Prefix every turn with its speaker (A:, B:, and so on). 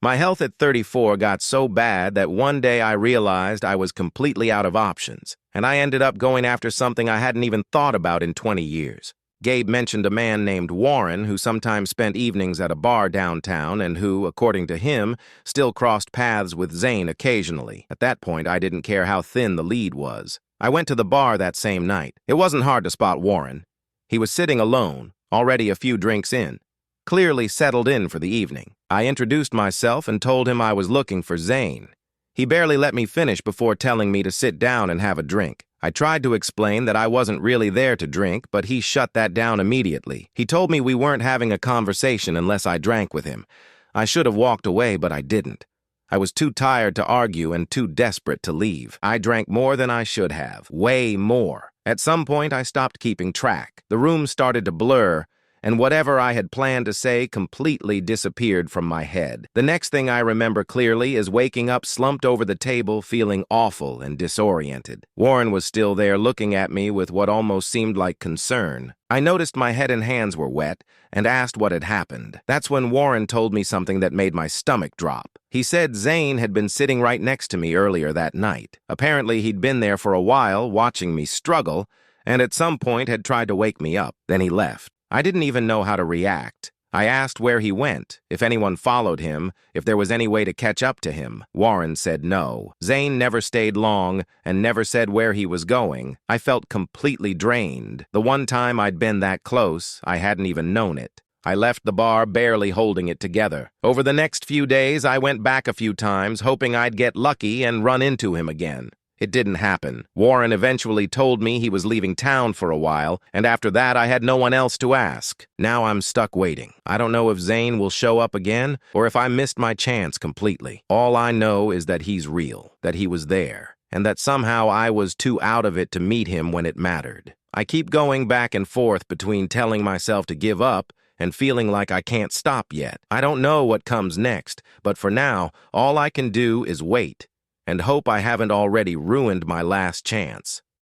A: My health at 34 got so bad that one day I realized I was completely out of options, and I ended up going after something I hadn't even thought about in 20 years. Gabe mentioned a man named Warren who sometimes spent evenings at a bar downtown and who, according to him, still crossed paths with Zane occasionally. At that point, I didn't care how thin the lead was. I went to the bar that same night. It wasn't hard to spot Warren. He was sitting alone, already a few drinks in, clearly settled in for the evening. I introduced myself and told him I was looking for Zane. He barely let me finish before telling me to sit down and have a drink. I tried to explain that I wasn't really there to drink, but he shut that down immediately. He told me we weren't having a conversation unless I drank with him. I should have walked away, but I didn't. I was too tired to argue and too desperate to leave. I drank more than I should have, way more. At some point, I stopped keeping track. The room started to blur, and whatever I had planned to say completely disappeared from my head. The next thing I remember clearly is waking up slumped over the table, feeling awful and disoriented. Warren was still there looking at me with what almost seemed like concern. I noticed my head and hands were wet and asked what had happened. That's when Warren told me something that made my stomach drop. He said Zane had been sitting right next to me earlier that night. Apparently, he'd been there for a while, watching me struggle, and at some point had tried to wake me up. Then he left. I didn't even know how to react. I asked where he went, if anyone followed him, if there was any way to catch up to him. Warren said no. Zane never stayed long and never said where he was going. I felt completely drained. The one time I'd been that close, I hadn't even known it. I left the bar barely holding it together. Over the next few days, I went back a few times, hoping I'd get lucky and run into him again. It didn't happen. Warren eventually told me he was leaving town for a while, and after that I had no one else to ask. Now I'm stuck waiting. I don't know if Zane will show up again, or if I missed my chance completely. All I know is that he's real, that he was there, and that somehow I was too out of it to meet him when it mattered. I keep going back and forth between telling myself to give up and feeling like I can't stop yet. I don't know what comes next, but for now, all I can do is wait and hope I haven't already ruined my last chance.